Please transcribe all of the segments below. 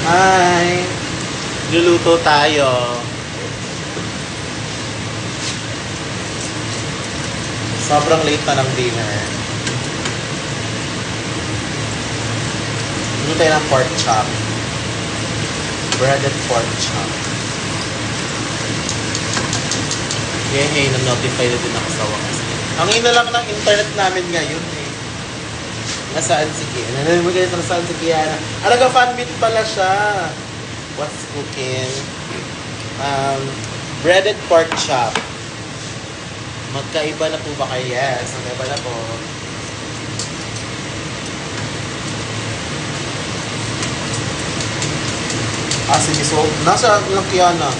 Hi! Luluto tayo. Sobrang late na ng dinner. Luluto tayo ng pork chop. Breaded pork chop. Yehey, na-notify na din ako sa wakas. Ang ina lang ng internet namin ngayon eh. Nasaan si Kiana? Nanalimigay ito nasaan si Kiana. Nag-fanbit pala siya. What's cooking? Breaded pork chop. Magkaiba na po ba kayo? Yes, magkaiba na po. Si Miss Hope. Nasa lang Kiana.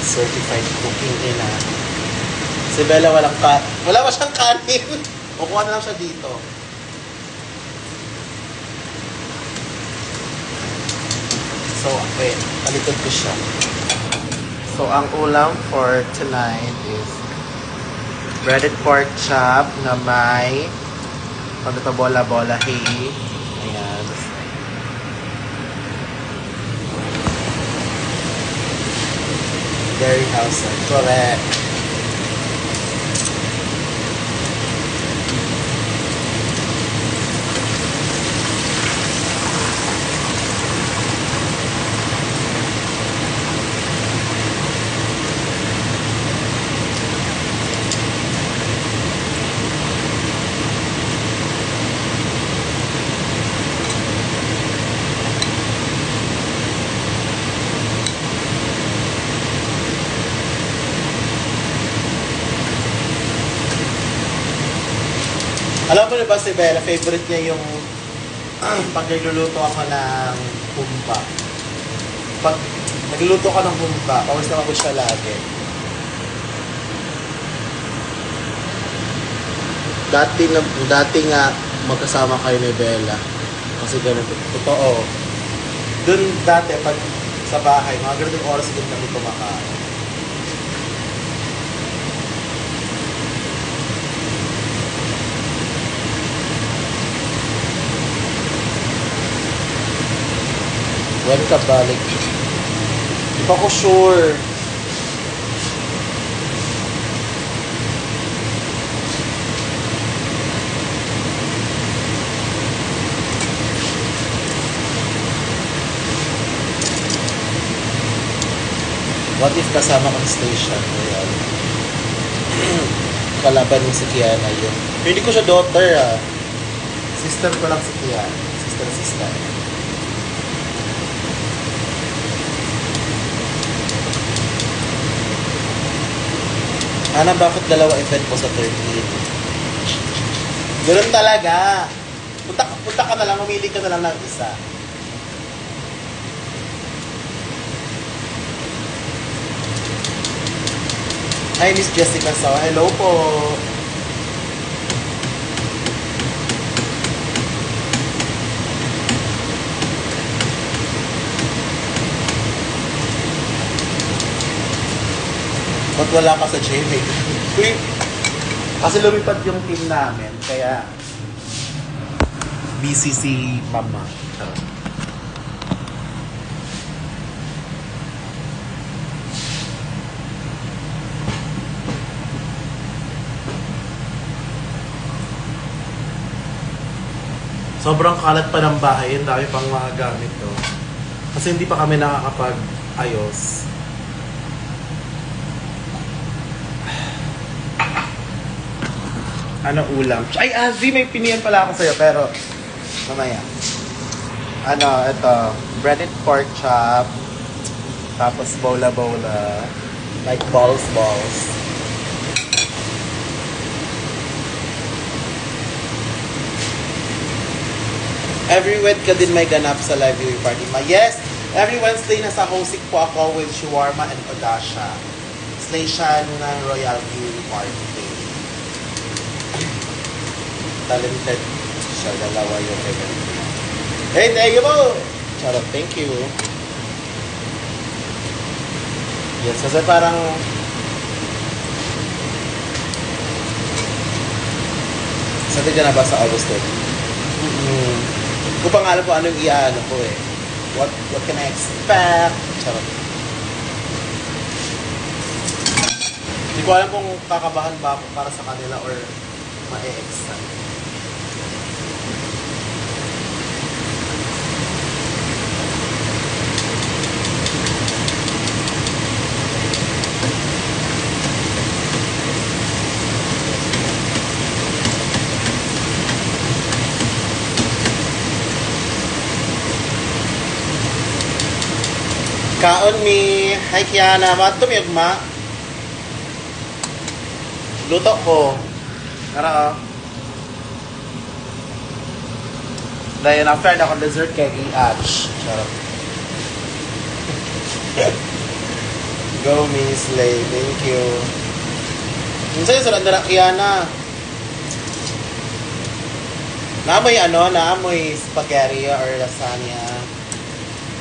Certified cooking ina. Si Bella wala pa siyang kanin. Kukuha na lang siya dito. So, wait. Palitod ko siya. So, ang ulam for tonight is breaded pork chop na may bola-bola hay. Ayan. Dairy house. Correct. Alam mo na ba si Bella, favorite niya yung pag nagluluto ako ng humba. Pag nagluluto ako ng humba, pawis naman ko siya lagi. Dati nga magkasama kayo ni Bella. Kasi ganun, totoo. Doon dati, pag sa bahay, mga ganun oras din kami kumakain. When ka balik? Di pa ko sure. What if kasama ko sa station? Ayan. Kalaban mo si Kiana yun. Hindi ko siya daughter ah. Sister ko lang si Kiana. Sister. Ana, bakit dalawa event mo sa 13? Ganun talaga. Punta ka na lang, mamili ka na lang ng isa. Hi, Miss Jessica Sawa. Hello po. Ba't wala ka sa JMA? Kasi lumipad yung team namin, kaya busy si Mama. Sobrang kalat pa ng bahay, ang dami pang mga gamit to. Kasi hindi pa kami nakakapag-ayos. Ano ulam? Ay, Azzy, may pinihan pala ako sa'yo, pero mamaya. Ito, breaded pork chop, tapos bola-bola, like balls. Every Wednesday ka din may ganap sa live viewing party. Yes, every Wednesday nasa hosting po ako with Shawarma and Odasha. Slay siya ng Royal Viewing Party. Talented siya, dalawa yung event. Hey, thank you po! Charot, thank you. Yes, kasi parang Excited ka na ba sa August 30? Kung pa nga alam ko ano yung iaano ko eh. What can I expect? Charot. Hindi ko alam kung kakabahan ba ako para sa kanila or ma-excite. Kaon mi. Hi Kiana. Ba't tumiyagma? Luto ko. Tara oh. Dahil after na akong dessert kay i-atch. Charot. Go Miss Lay. Thank you. Yung sa'yo sulat na Kiana. Naamoy spaghetti or lasagna.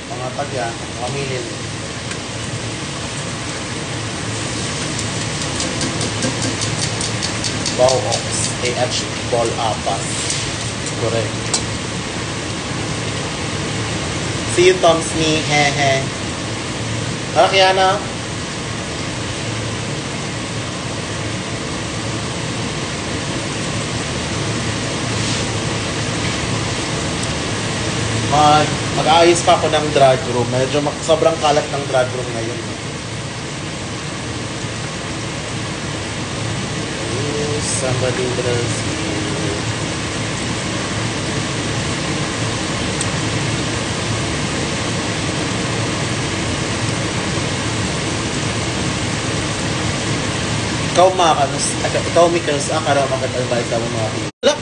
Mga tagya, mga milil. Wow, Ox. AH ball apas. Correct. See you, Tom Smee. Hehe. Tara, Kiana. Mag-aayos pa ako ng drag room. Medyo sobrang kalat ng drag room ngayon. Somebody does you. Ikaw Mikas, akara makit-advise ako mga wala.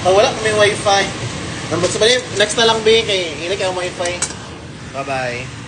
Wala may wifi. Next na lang, Bing. Kay inig ang wifi. Bye-bye.